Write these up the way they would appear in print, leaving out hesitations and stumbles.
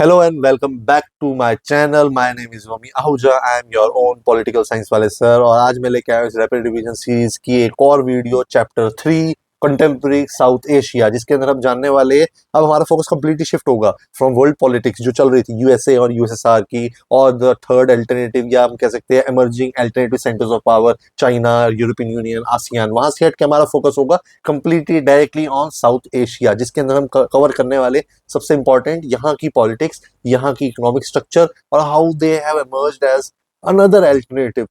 Hello and welcome back to my channel. My name is Romi Ahuja. I am your own political science वाले sir और आज मैं लेके आया हूँ इस रैपिड रिवीजन सीरीज की एक और video chapter 3 contemporary south Asia, जिसके अंदर हम जानने वाले हैं। अब हमारा फोकस कंप्लीटली शिफ्ट होगा फ्रॉम वर्ल्ड पॉलिटिक्स जो चल रही थी यूएसए और यूएसएसआर की, और द थर्ड अल्टरनेटिव या हम कह सकते हैं emerging alternative centres of power, China, European union, ASEAN. वहां से हट के हमारा फोकस होगा completely directly on south Asia, जिसके अंदर हम कवर करने वाले सबसे इंपॉर्टेंट यहाँ की पॉलिटिक्स, यहाँ की इकोनॉमिक स्ट्रक्चर और how they have emerged as another alternative.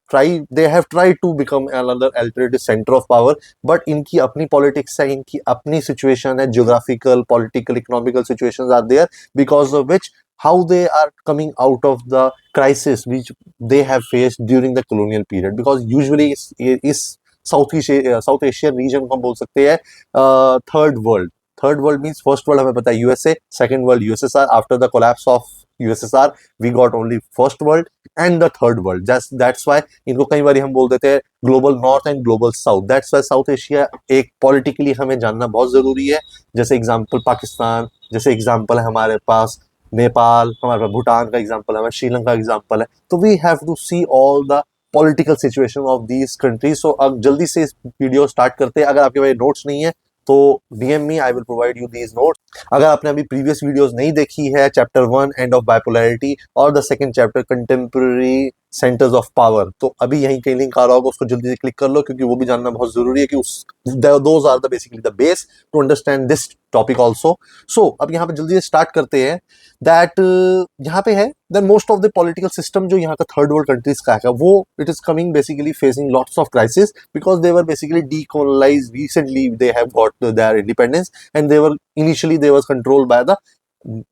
They have tried to become another alternative center of power, but इनकी अपनी पॉलिटिक्स है, इनकी अपनी सिचुएशन है, geographical, political, economical situations are there, because of which how they are coming out of the crisis which they have faced during the colonial period. Because usually इस South Asian region को हम बोल सकते हैं third world means first world हमें पता है USA, second world USSR. After the collapse of USSR we got only first world and the third world. That's why इनको कई बार हम बोल देते हैं global north and global south. That's why South Asia एक पॉलिटिकली हमें जानना बहुत जरूरी है. जैसे एग्जाम्पल पाकिस्तान, जैसे एग्जाम्पल है हमारे पास नेपाल, हमारे पास भूटान का एग्जाम्पल है, श्रीलंका का एग्जाम्पल है. तो we have to see all the political situation of these countries. So अब जल्दी से इस वीडियो स्टार्ट करते हैं. अगर आपके पास नोट्स नहीं है तो DM me, I will provide you these notes. अगर आपने अभी प्रीवियस वीडियोस नहीं देखी है, चैप्टर 1 एंड ऑफ बाइपोलैरिटी और the second chapter contemporary centres of power, तो अभी यहीं कहीं लिंक आ रहा होगा, उसको जल्दी से क्लिक कर लो, क्योंकि वो भी जानना बहुत जरूरी है कि उस those are the basically the base to understand this topic also. So अब यहाँ पे जल्दी से स्टार्ट करते हैं. दैट यहाँ पे है then most of the political system जो यहाँ का थर्ड वर्ल्ड कंट्रीज का है, वो it is coming basically facing lots of crisis because they were basically decolonized recently. They have got their independence and they were initially they was controlled by the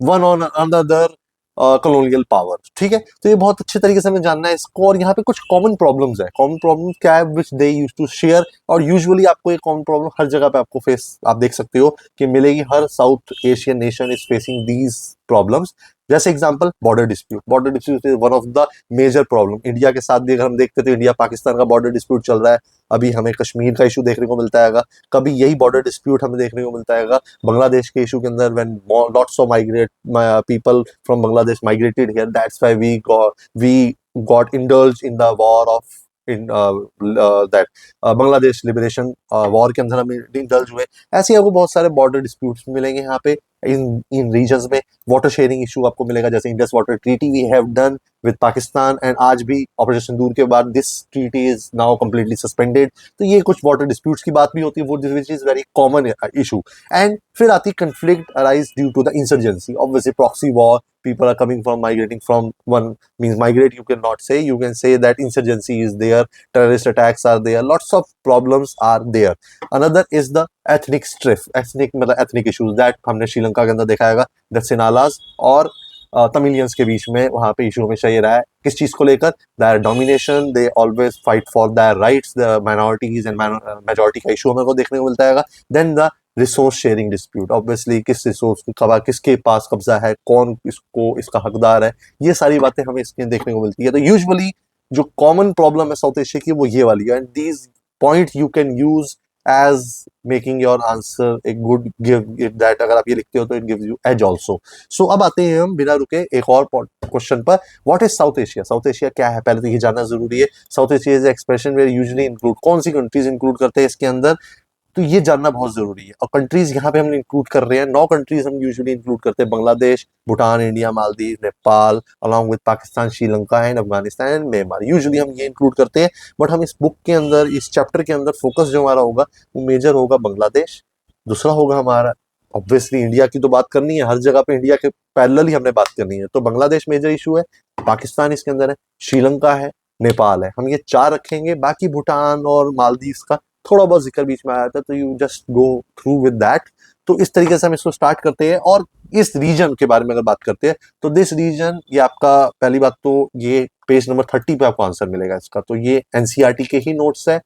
one on another colonial power. ठीक है, तो ये बहुत अच्छे तरीके से हमें जानना है इसको. और यहाँ पे कुछ कॉमन प्रॉब्लम्स है. कॉमन प्रॉब्लम्स क्या है विच दे यूज टू शेयर, और यूजुअली आपको ये कॉमन प्रॉब्लम हर जगह पे आपको फेस आप देख सकते हो कि मिलेगी. हर South Asian nation is facing these problems. जैसे example border dispute. Border dispute is one of the major problem. India के साथ भी अगर हम देखते तो इंडिया पाकिस्तान का बॉर्डर डिस्प्यूट चल रहा है. अभी हमें कश्मीर का इशू देखने को मिलता है, कभी यही बॉर्डर डिस्प्यूट हमें देखने को मिलता है बांग्लादेश के इशू के अंदर. When lots of migrate people from Bangladesh migrated here, that's why we got indulged in the war of in that Bangladesh liberation war के अंदर हम इंडल्ज हुए. ऐसे ही आपको बहुत सारे बॉर्डर डिस्प्यूट्स मिलेंगे यहाँ पे इन रीजन्स में. वाटर शेयरिंग इशू आपको मिलेगा, जैसे Indus water treaty we have done with Pakistan, and आज भी ऑपरेशन सिंदूर के बाद this treaty is now completely suspended. तो ये कुछ वाटर डिस्प्यूट्स की बात भी होती है, वो which is very common issue. And फिर आती conflict arise due to the insurgency, obviously proxy war. People are coming from migrating from one means migrate you cannot say, you can say that insurgency is there, terrorist attacks are there, lots of problems are there. Another is the ethnic strife. ethnic मतलब ethnic issues that हमने श्रीलंका के अंदर देखा होगा. the Sinalas और Tamilians के बीच में वहाँ पे इशू हमेशा ये रहा है किस चीज को लेकर, their domination, they always fight for their rights. the minorities and majority का इशू हमें को देखने को मिलता है. then the resource sharing dispute, obviously किस रिसोर्स को किसके पास कब्जा है, कौन इसको इसका हकदार है, ये सारी बातें हमें इसके देखने को मिलती है. तो यूजुअली जो कॉमन प्रॉब्लम है साउथ एशिया की वो ये वाली है. And these point you can use as making your answer a good give it that. अगर आप ये लिखते हो तो it gives you edge also. So अब आते हैं हम बिना रुके एक और क्वेश्चन पर. What is South Asia? South Asia क्या है पहले तो ये जानना जरूरी है. South Asia is expression where usually include, कौन सी कंट्रीज इंक्लूड करते हैं इसके अंदर, तो ये जानना बहुत जरूरी है. और कंट्रीज यहाँ पे हम इंक्लूड कर रहे हैं 9 कंट्रीज हम यूजुअली इंक्लूड करते हैं. Bangladesh, Bhutan, India, Maldives, Nepal, along with Pakistan, Sri Lanka and Afghanistan and Myanmar. Usually हम ये इंक्लूड करते हैं, बट हम इस बुक के अंदर, इस चैप्टर के अंदर फोकस जो हमारा होगा वो मेजर होगा बांग्लादेश. दूसरा होगा हमारा ऑब्वियसली इंडिया की तो बात करनी है, हर जगह पे इंडिया के पैरेलल ही हमने बात करनी है, तो बांग्लादेश मेजर इशू है, पाकिस्तान इसके अंदर है, श्रीलंका है, नेपाल है. हम ये 4 रखेंगे. बाकी भूटान और मालदीव का थोड़ा बहुत जिक्र बीच में आया था, तो you just go through with that. तो इस तरीके से हम इसको स्टार्ट करते हैं. और इस रीजन के बारे में अगर बात करते हैं तो दिस रीजन, ये आपका पहली बात तो ये पेज नंबर 30 पे आपको आंसर मिलेगा इसका. तो ये एनसीईआरटी के ही नोट्स है.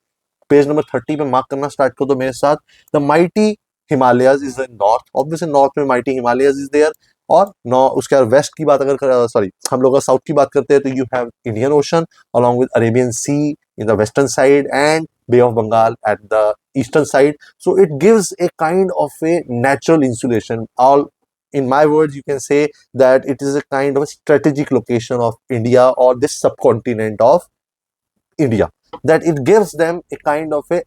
पेज नंबर 30 पे मार्क करना स्टार्ट कर दो मेरे साथ. The mighty Himalayas is in north, obviously north में माइटी हिमालयाज इज देयर. और नौ उसके बाद वेस्ट की बात अगर सॉरी हम लोग साउथ की बात करते हैं तो you have Indian Ocean along with Arabian Sea in the western side and Bay of Bengal at the eastern side. So it gives a kind of a natural insulation. All in my words, you can say that it is a kind of a strategic location of India or this subcontinent of India, that it gives them a kind of a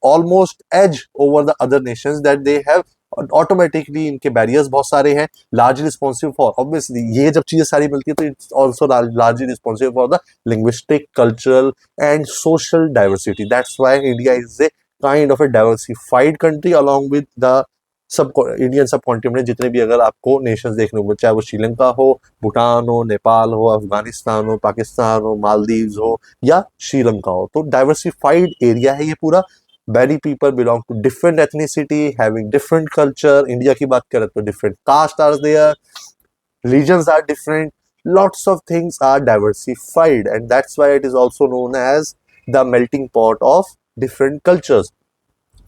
almost edge over the other nations, that they have automatically इनके barriers बहुत सारे हैं, largely responsive for, obviously ये जब चीजें सारी मिलती है तो it's also largely responsive for the linguistic, cultural and social diversity. That's why India is a kind of A diversified country along with the sub Indian सब कॉन्टिनेंट. जितने भी अगर आपको नेशंस देखने को मिले, चाहे वो श्रीलंका हो, भूटान हो, नेपाल हो, अफगानिस्तान हो, पाकिस्तान हो, मालदीव्स हो या श्रीलंका हो, तो डाइवर्सिफाइड एरिया है ये पूरा. Many people belong to different ethnicity, having different culture. India की बात करें तो different caste are there, regions are different, lots of things are diversified, and that's why it is also known as the melting pot of different cultures.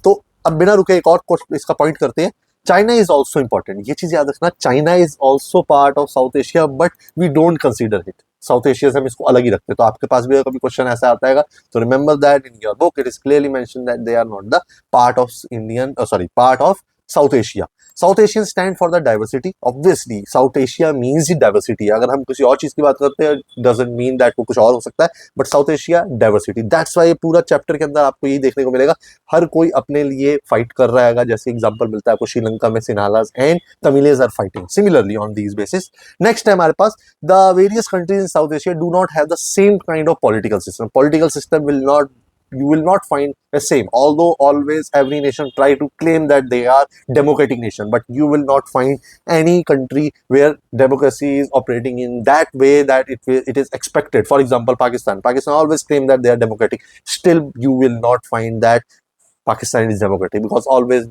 तो अब बिना रुके एक और इसका पॉइंट करते हैं. चाइना इज ऑल्सो इंपॉर्टेंट, ये चीज याद रखना. China is also part of South Asia, but we don't consider it. South Asia से हम इसको अलग ही रखते हैं. तो आपके पास भी अगर कभी क्वेश्चन ऐसा आता है तो remember that in your book it is clearly mention that they are not the part of Indian, part of South Asia. South Asian stand for the diversity. Obviously South Asia means ही diversity. अगर हम किसी और चीज की बात करते हैं डजंट मीन दैट वो कुछ और हो सकता है, but south Asia diversity. That's why पूरा चैप्टर के अंदर आपको यही देखने को मिलेगा, हर कोई अपने लिए फाइट कर रहा है. जैसे एग्जांपल मिलता है आपको श्रीलंका में Sinhalas and Tamils are fighting similarly on these basis. Next है हमारे पास the various countries in South Asia do not have the same kind of political system. Political system will not, you will not find the same, although always every nation try to claim that they are democratic nation, but you will not find any country where democracy is operating in that way that it is expected. For example, Pakistan always claim that they are democratic. Still you will not find that Pakistan is democratic, because always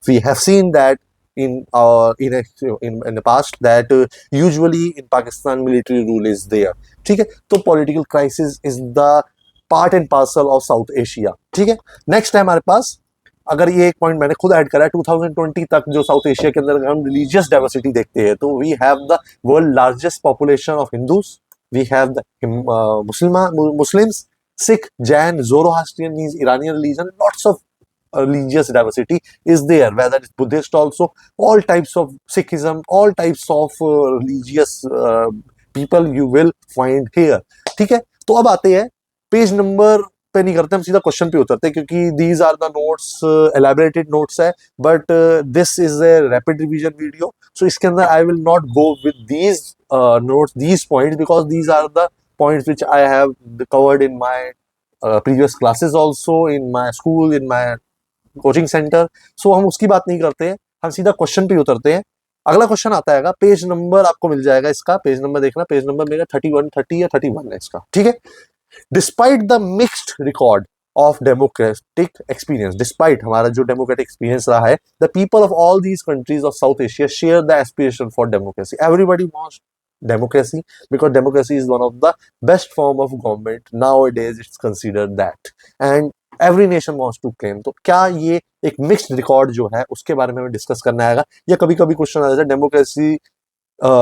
we have seen that in the past that usually in Pakistan military rule is there. ठीक है, तो political crisis is the part and parcel of South Asia. ठीक है, next है हमारे पास, अगर ये एक पॉइंट मैंने खुद ऐड करा है, 2020 तक जो साउथ एशिया के अंदर हम रिलीजियस डाइवर्सिटी देखते हैं, तो we have the world largest population of Hindus, we have the Muslims, Sikh, Jain, Zoroastrian means Iranian religion, lots of religious diversity is there, whether it's Buddhist also, all types of Sikhism, all types of religious people you will find here. ठीक है, तो अब आते हैं page number पे, नहीं करते हम सीधा क्वेश्चन पे उतरते हैं, क्योंकि these are the notes, elaborated notes है, but this is a rapid revision video. So इसके अंदर I will not go with these notes, these points, because these are the points which I have covered in my previous classes also, in my school, in my coaching centre. So हम उसकी बात नहीं करते हैं, हम सीधा question पे उतरते हैं. अगला क्वेश्चन आता है, पेज नंबर आपको मिल जाएगा, इसका पेज नंबर देखना, पेज नंबर मेरा 30 या 31 है इसका. ठीक है, despite the mixed record of democratic experience, despite हमारा जो democratic experience रहा है, the people of all these countries of South Asia share the aspiration for democracy. Everybody wants democracy because democracy is one of the best form of government nowadays. It's considered that, and every nation wants to claim. तो क्या ये एक mixed record जो है उसके बारे में हमें डिस्कस करना आएगा, या कभी कभी क्वेश्चन आ जाता है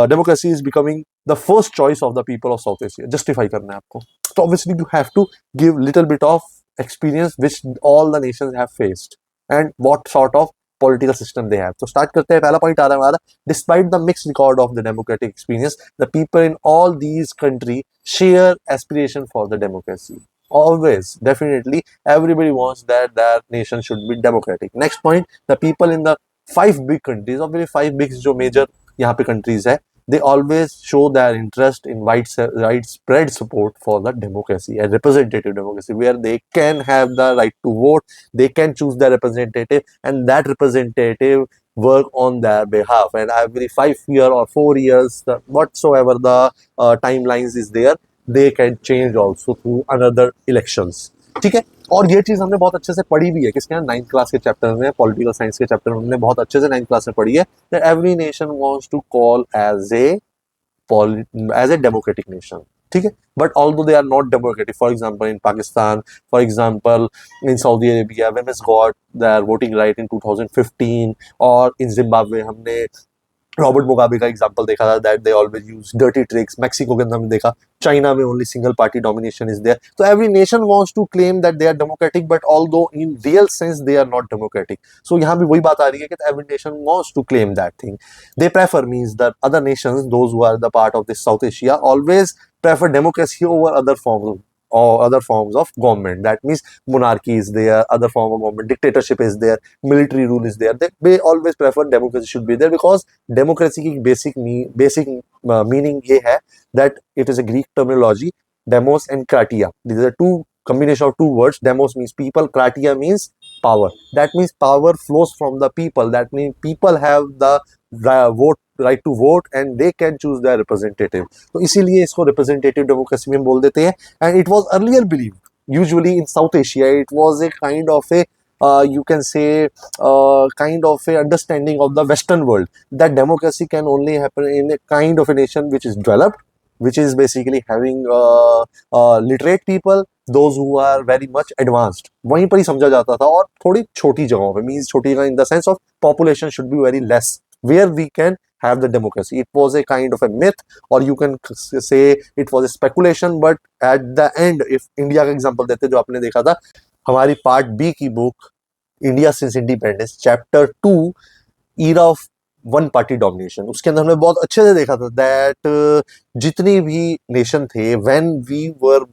democracy is becoming the first choice of the people of South Asia. Justify करना है आपको, तो obviously you have to give little bit of experience which all the nations have faced and what sort of political system they have. तो start करते हैं. पहला point आ रहा है हमारा, despite the mixed record of the democratic experience, the people in all these countries share aspiration for the democracy. Always, definitely, everybody wants that their nation should be democratic. Next point, the people in the 5 big countries, obviously 5 big जो major यहाँ पे countries है, they always show their interest in widespread support for the democracy and representative democracy, where they can have the right to vote, they can choose their representative, and that representative work on their behalf. And every 5 years or 4 years, whatsoever the timelines is there, they can change also through another elections. ठीक है, और ये चीज हमने बहुत अच्छे से पढ़ी भी है, किसके 9th क्लास के चैप्टर में, पॉलिटिकल साइंस के चैप्टर में हमने बहुत अच्छे से 9th क्लास में पढ़ी है, that every nation wants to call as a democratic nation. ठीक है, but although they are not democratic, for example in Pakistan, for example in Saudi Arabia, women got their voting right in 2015, और in Zimbabwe हमने Robert Mugabe का example देखा था, that they always use dirty tricks. Mexico के अंदर हमने देखा, China में only single party domination is there. तो every nation wants to claim that they are democratic, but although in real sense they are not democratic. So यहाँ भी वही बात आ रही है कि every nation wants to claim that thing. They prefer means that other Nations, those who are the part of this South Asia, always prefer democracy over other forms or other forms of government. That means monarchy is there, other form of government, dictatorship is there, military rule is there. They always prefer democracy should be there, because democracy की basic meaning ये है that it is a Greek terminology, demos and kratia. These are two combination of two words. Demos means people, kratia means power. That means power flows from the people. That means people have the right to vote and they can choose their representative. तो इसीलिए इसको representative democracy में हम बोल देते हैं. And it was earlier believed, usually in South Asia, it was a kind of a you can say kind of a understanding of the Western world, that democracy can only happen in a kind of a nation which is developed, which is basically having literate people, those who are very much advanced. वहीं पर ही समझा जाता था, और थोड़ी छोटी जगहों पे, मीन्स छोटी in the sense of population should be very less, where we can have the democracy. It was a kind of a myth, or you can say it was a speculation, but at the end, if India का example देते जो आपने देखा था हमारी part B की book India since independence, chapter 2 era of one party domination, उसके अंदर हमने बहुत अच्छे से देखा था दैट जितनी भी नेशन थे, when we were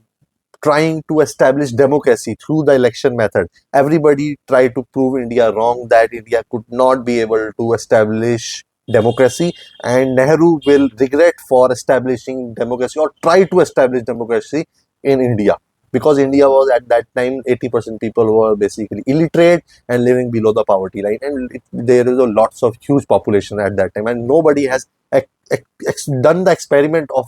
trying to establish democracy through the election method, everybody tried to prove India wrong, that India could not be able to establish democracy, and Nehru will regret for establishing democracy, or try to establish democracy in India, because India was at that time 80% people were basically illiterate and living below the poverty line, and there is a lots of huge population at that time, and nobody has done the experiment of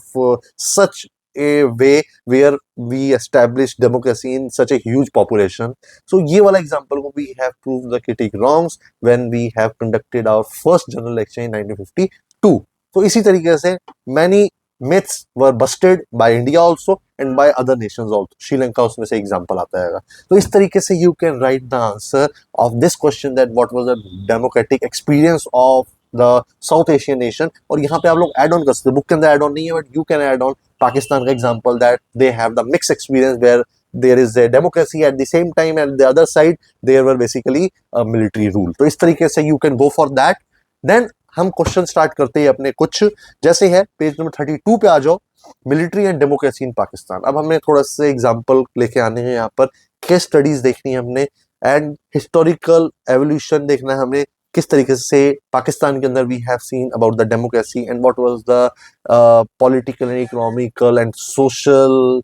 such a way where we establish democracy in such a huge population. So ये वाला example को we have proved the critic wrongs when we have conducted our first general election in 1952. तो इसी तरीके से many myths were busted by India also and by other nations also. Sri Lanka उसमें से example आता है. तो इस तरीके से you can write the answer of this question, that what was the democratic experience of the South Asian nation. और यहाँ पे आप लोग add on कर सकते हो, बुक के अंदर add on नहीं है, but you can add on Pakistan का example, that they have the mixed experience where there is a democracy at the same time, and the other side there were basically a military rule. तो इस तरीके से you can go for that. Then हम question start करते हैं अपने कुछ, जैसे है पेज नंबर 32 पे आ जाओ, military and democracy in Pakistan. अब हमें थोड़ा सा एग्जांपल लेके आने हैं, यहाँ पर केस स्टडीज देखनी है हमने, एंड हिस्टोरिकल एवोल्यूशन देखना है हमें, किस तरीके से पाकिस्तान के अंदर we have seen about the democracy and what was the political and economical and social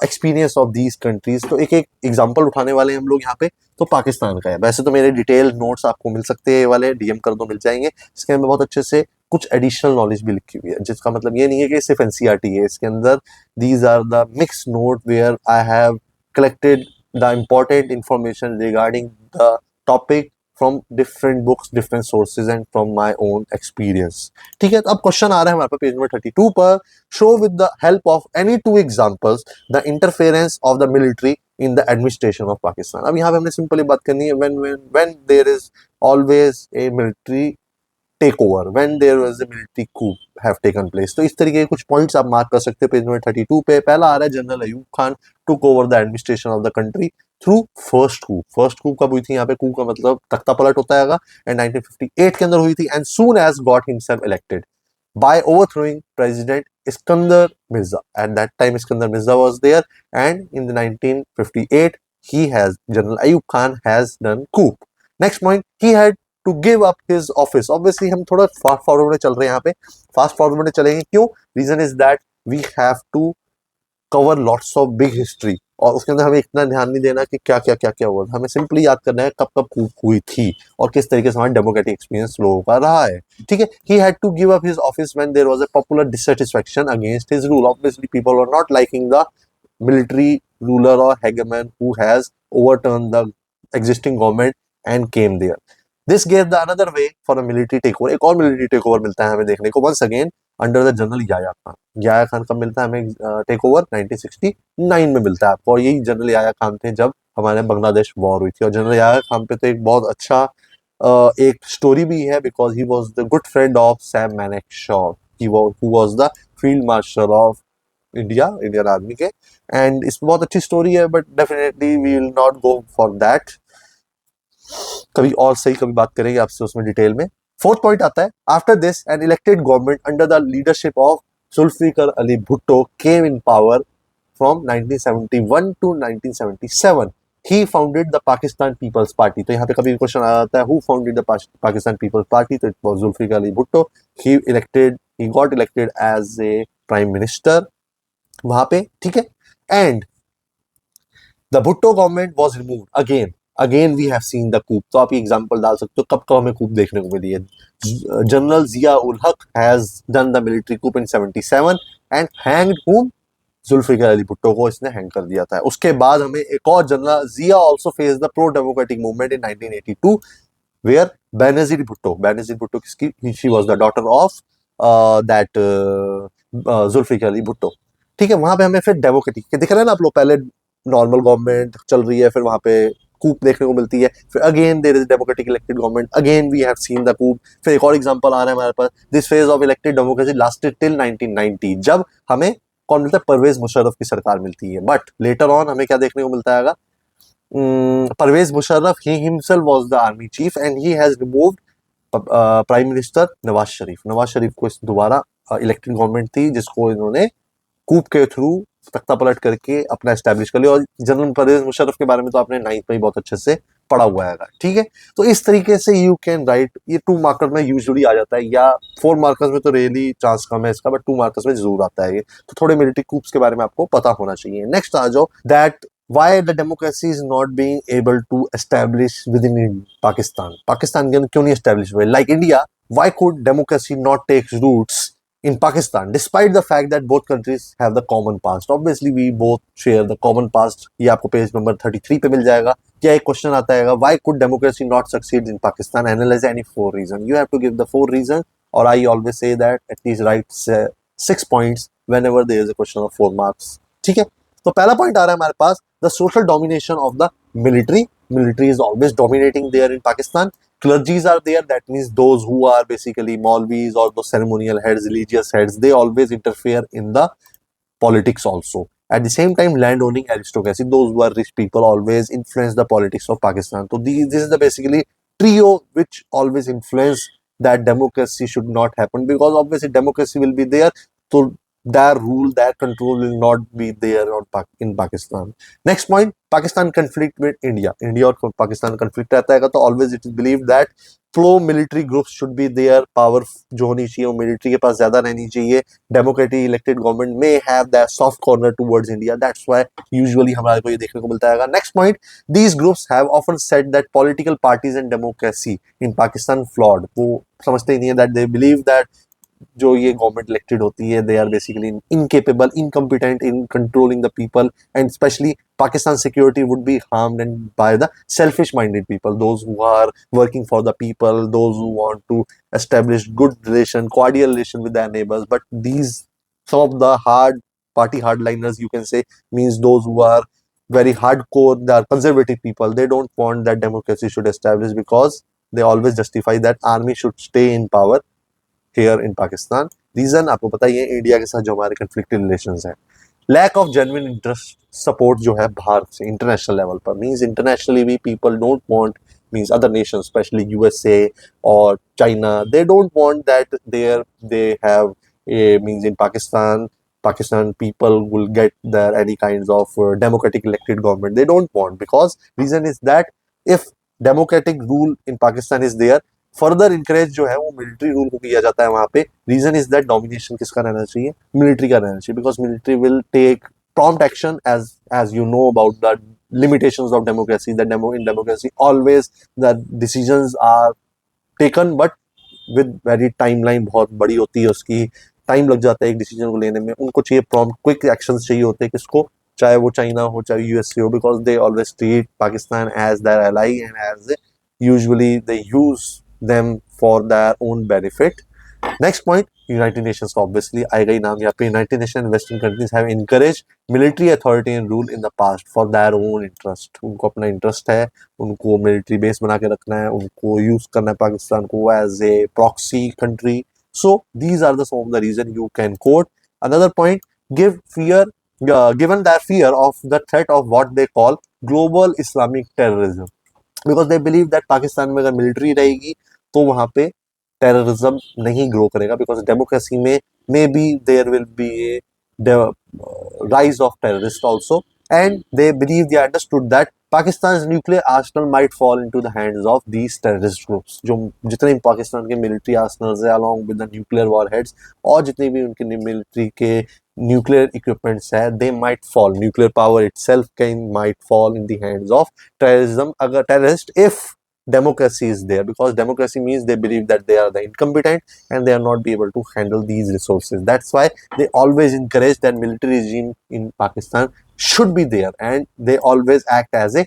experience of these countries. तो एक एक एग्जांपल उठाने वाले हैं हम लोग यहाँ पे. तो पाकिस्तान का है, वैसे तो मेरे डिटेल नोट्स आपको मिल सकते हैं, ये वाले डीएम कर दो मिल जाएंगे. इसके अंदर बहुत अच्छे से कुछ एडिशनल नॉलेज भी लिखी हुई है, जिसका मतलब ये नहीं है कि सिर्फ एनसीईआरटी है. इसके अंदर these are the mix note where I have collected the important information regarding the topic from different books, different sources and from my own experience. ठीक है, तो अब क्वेश्चन आ रहा है हमारे पास पेज नंबर 32 पर. Show with the help of any two examples the interference of the military in the administration of Pakistan. अब यहाँ पे हमने सिंपली बात करनी है when there is always a military take over, when there was a military coup have taken place. तो इस तरीके के कुछ पॉइंट्स आप मार्क कर सकते हो पेज नंबर 32 पे. पहला आ रहा है general Ayub Khan took over the administration of the country through first coup. First coup कब हुई थी? यहाँ पे कूप का मतलब तख्ता पलट होता है, एंड 1958 के अंदर हुई थी. And soon as got himself elected by overthrowing president Iskandar Mirza. At that time Iskandar Mirza was there, and in the 1958 General Ayub Khan has done coup. Next point, he had to give up his office. Obviously हम थोड़ा fast forward में चल रहे हैं यहाँ पे, fast forward में चलेंगे. क्यों? Reason is that we have to cover lots of big history, और उसके अंदर हमें इतना ध्यान नहीं देना कि क्या क्या क्या क्या हुआ. हमें सिंपली याद करना है कब कब coup हुई थी और किस तरीके से हमारा डेमोक्रेटिक एक्सपीरियंस लोगों का रहा है. ठीक है, he had to give up his office when there was a popular dissatisfaction against his rule. Obviously people were not liking the military ruler or hegemon who has overturned the existing government and came there. This gave the another way for a military takeover. एक और military takeover मिलता है हमें देखने को once again under the general Yahya Khan. Yahya Khan कब मिलता है हमें टेक ओवर? 1969 में मिलता है आपको. और यही जनरल याया खान थे जब हमारे बांग्लादेश वॉर हुई थी, और जनरल याया खान पे तो एक बहुत अच्छा एक स्टोरी भी है because he was the good friend of Sam Manekshaw, who was the field marshal of Indian army के। एंड इसमें बहुत अच्छी स्टोरी है, but definitely we will not go for that, कभी और सही कभी बात करेंगे आपसे उसमें डिटेल में। फोर्थ पॉइंट आता है, after this an elected government under the leadership of Zulfikar Ali Bhutto came in power from 1971 to 1977। He founded the Pakistan Peoples Party. तो यहाँ पे कभी क्वेश्चन आ जाता है who founded the Pakistan Peoples Party, तो it was Zulfikar Ali Bhutto. He got elected as a prime minister वहां पे, ठीक है। And the Bhutto government was remove again we have seen the coup. तो आप ये एग्जांपल डाल सकते हो कब कब हमें कूप देखने को मिली है। General Zia ul Haq has done the military coup in 77 and hanged him, Zulfikar Ali Bhutto को इसने हैंग कर दिया था। उसके बाद हमें एक और general Zia also face the pro democratic movement in 1982 where Benazir Bhutto किसकी, she was the daughter of that Zulfikar Ali Bhutto, ठीक है। वहां पे हमें फिर डेमोक्रेटिक दिख रहा है ना आप लोग, पहले नॉर्मल गवर्नमेंट चल रही है, फिर वहां पे कूप देखने को मिलती है, फिर again there is democratic elected government, again we have seen the coup. फिर एक और एग्जांपल आ रहा है हमारे पास, this phase of elected democracy lasted till 1990, जब हमें कौन मिलता है, परवेज मुशर्रफ की सरकार मिलती है। बट लेटर ऑन हमें क्या देखने को मिलता है, Pervez Musharraf he himself was the army chief and he has removed prime minister Nawaz Sharif को इस दोबारा इलेक्टेड गवर्नमेंट थी जिसको इन्होंने कूप के थ्रू तख्ता पलट करके अपना एस्टेब्लिश कर लिया। और जनरल परवेज मुशर्रफ के बारे में तो आपने 9th में ही बहुत अच्छे से पढ़ा हुआ है, ठीक है। तो इस तरीके से यू कैन राइट, ये 2 मार्कर में यूजुअली आ जाता है, या 4 मार्कर्स में तो रियली चांस कम है इसका, बट 2 मार्कर्स में जरूर आता है ये। तो थोड़े मिलिट्री कूप्स के बारे में आपको पता होना चाहिए। नेक्स्ट आ जाओ, that why the democracy is not being able to establish within Pakistan के अंदर क्यों नहीं establish हुए, like India, why could democracy not take roots in Pakistan despite the fact that both countries have the common past? Obviously we both share the common past, ये आपको page number 33 पे मिल जाएगा। क्या एक क्वेश्चन आता है, why could democracy not succeed in Pakistan? Analyze any 4 reasons. You have to give the 4 reasons, or I always say that at least write 6 points whenever there is a question of 4 marks, ठीक है। तो पहला point आ रहा है हमारे पास, the social domination of the military is always dominating there in Pakistan. Clergies are there, that means those who are basically Maulvis or the ceremonial heads, religious heads, they always interfere in the politics also. At the same time, land owning aristocracy, those who are rich people, always influence the politics of Pakistan. So this is the basically trio which always influence that democracy should not happen, because obviously democracy will be there, so their rule, their control will not be there in Pakistan. Next point, Pakistan conflict with India और Pakistan conflict रहता है तो always it is believed that pro military groups should be there, power जो होनी चाहिए वो military के पास ज्यादा रहनी चाहिए। Democratic elected government may have that soft corner towards India, that's why usually हमारे को ये देखने को मिलता है। Next point, these groups have often said that political parties and democracy in Pakistan flawed, वो समझते ही नहीं है, that they believe that जो ये गवर्नमेंट इलेक्टेड होती है they are basically incapable, incompetent in controlling the people, and specially Pakistan security would be harmed and by the selfish minded people, those who are working for the people, those who want to establish good relation, cordial relation with their neighbours. But these some of the hard party hardliners, you can say, means those who are very hardcore, they are conservative people, they don't want that democracy should establish, because they always justify that army should stay in power here in Pakistan. Reason आपको पता ही है, India के साथ जो हमारे conflicted relations हैं, lack of genuine interest support जो है बाहर से इंटरनेशनल लेवल पर, मींस इंटरनेशनली भी people don't want, means other nations especially USA or China, they don't want that they have a, means in Pakistan people will get there any kinds of democratic elected government, they don't want, because reason is that if democratic rule in Pakistan is there, further encourage जो है वो military rule को किया जाता है वहां पे। Reason is that domination किसका रहना चाहिए, मिलिट्री का रहना चाहिए, because military will take prompt action, as you know about the limitations of democracy, that in democracy always the decisions are taken but with very timeline बहुत बड़ी होती है, उसकी टाइम लग जाता है एक डिसीजन को लेने में, उनको चाहिए प्रॉम्प्ट क्विक एक्शंस चाहिए होते हैं, किसको, चाहे वो चाइना हो चाहे यूएसए हो, because they always treat Pakistan as their ally and as usually they use them for their own benefit. Next point, United Nations का ऑब्वियसली आएगा ही नाम यहाँ पे। United Nation and western countries have encourage military authority and rule in the past for their own interest. उनको अपना interest है, उनको मिलिट्री बेस बना के रखना है, उनको यूज करना है पाकिस्तान को as a proxy country. So these are the some of the reason you can quote. Another point, give fear given their fear of the threat of what they call global Islamic terrorism, because they believe that Pakistan में अगर military रहेगी तो वहां पे terrorism नहीं grow करेगा, because democracy में may be there will be a rise of terrorists also, and they believe they understood that Pakistan's nuclear arsenal might fall into the hands of these terrorist groups। जो जितने भी पाकिस्तान के military आर्सनल्स है along with the nuclear warheads और जितने भी उनके military के nuclear equipments है, they might fall, nuclear power itself might fall in the hands of terrorism, अगर terrorist, if democracy is there, because democracy means they believe that they are the incompetent and they are not be able to handle these resources. That's why they always encourage that military regime in Pakistan should be there, and they always act as a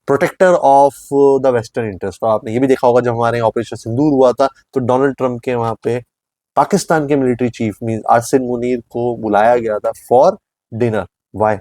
protector of the western interest. और आपने ये भी देखा होगा जब हमारे operation सिंदूर हुआ था तो डोनाल्ड ट्रंप के वहां पे पाकिस्तान के military chief mean Asim Munir को बुलाया गया था for dinner. Why?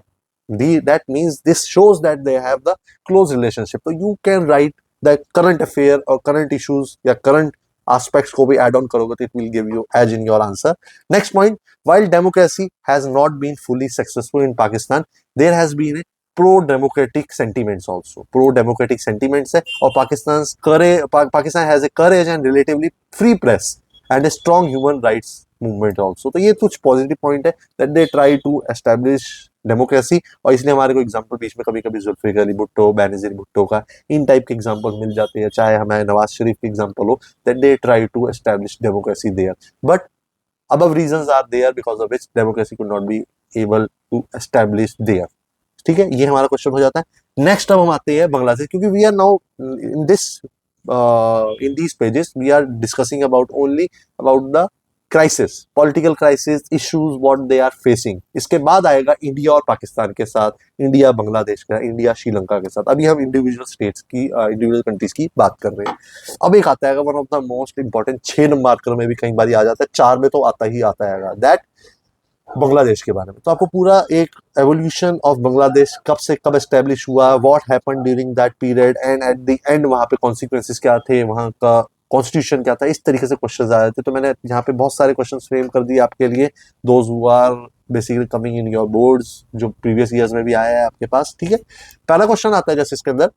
That means this shows that they have the close relationship. तो you can write the current affair और करंट इश्यूज या करंट aspects को भी add on करोगे तो it will give you edge in your answer. Next point, while democracy has not been fully successful in Pakistan, there has been a pro-democratic sentiments also. Pro-democratic sentiments है और Pakistan has a courage and relatively free press and a strong human rights movement also. तो ये कुछ positive point है that they try to establish democracy, और इसलिए हमारे को एग्जांपल बीच में कभी कभी जुल्फिकार अली भुट्टो, बेनजीर भुट्टो का इन टाइप के एग्जांपल मिल जाते हैं, चाहे हमारे नवाज शरीफ के एग्जांपल हो, that they try to establish democracy there, but above reasons are there because of which democracy could not be able to establish there। ठीक है, ये हमारा क्वेश्चन हो जाता है। नेक्स्ट अब हम आते हैं बांग्लादेश, क्योंकि we are now in this in these pages we are discussing about only about the crisis, political crisis issues what they are facing। इसके बाद आएगा इंडिया और पाकिस्तान के साथ, इंडिया बांग्लादेश का, इंडिया श्रीलंका के साथ। अभी हम इंडिविजुअल स्टेट्स की इंडिविजुअल कंट्रीज की बात कर रहे हैं। अब एक आता है one of the most important, 6 number marker में भी कई बार आ जाता है, 4 में तो आता ही आता है, दैट बांग्लादेश के बारे में। तो आपको पूरा एक एवोल्यूशन ऑफ बांग्लादेश कब से कब एस्टेब्लिश हुआ, what happened during that period, and at the end वहाँ पे कॉन्सिक्वेंसेस क्या थे, वहाँ का कॉन्स्टिट्यूशन क्या था, इस तरीके से क्वेश्चन आ रहे थे। तो मैंने यहाँ पे बहुत सारे क्वेश्चन फ्रेम कर दिए आपके लिए, those who are basically coming in your boards, जो प्रीवियस ईयर्स में भी आया है आपके पास। ठीक है, पहला क्वेश्चन आता है जैसे इसके अंदर,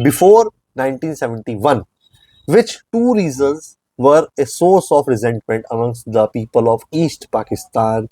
before 1971 which two reasons were a source of resentment amongst the people of East Pakistan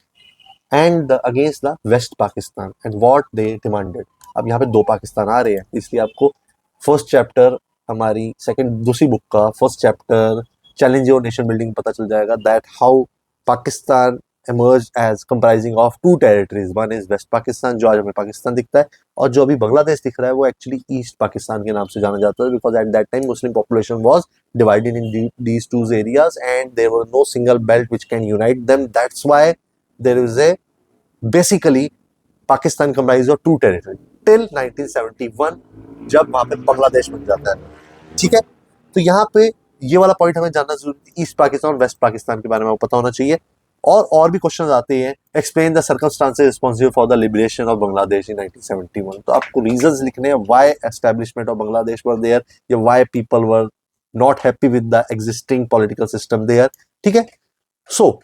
and against the West Pakistan and what they demanded। अब यहाँ पे 2 पाकिस्तान आ रहे हैं, इसलिए आपको फर्स्ट चैप्टर हमारी दूसरी बुक का फर्स्ट चैप्टर चैलेंज और नेशन बिल्डिंग पता चल जाएगा, that how Pakistan emerged as comprising of 2 territories। one is West Pakistan जो आज हमें पाकिस्तान दिखता है, और जो अभी बांग्लादेश दिख रहा है वो एक्चुअली ईस्ट पाकिस्तान के नाम से जाना जाता है, because at that time Muslim population was divided in these 2 areas and there was no single belt which can unite them। that's why there is a basically Pakistan comprised of 2 territories till 1971 जब वहां पे बांग्लादेश बन जाता है। ठीक है, तो यहाँ पे ये वाला पॉइंट हमें जानना जरूरी है, ईस्ट पाकिस्तान और वेस्ट पाकिस्तान के बारे में पता होना चाहिए। और भी क्वेश्चन आते हैं, explain the circumstances responsible for the liberation of Bangladesh in 1971। तो आपको रीजंस लिखने हैं why establishment of Bangladesh were there, या why people were not happy with the existing political system there. ठीक है, सो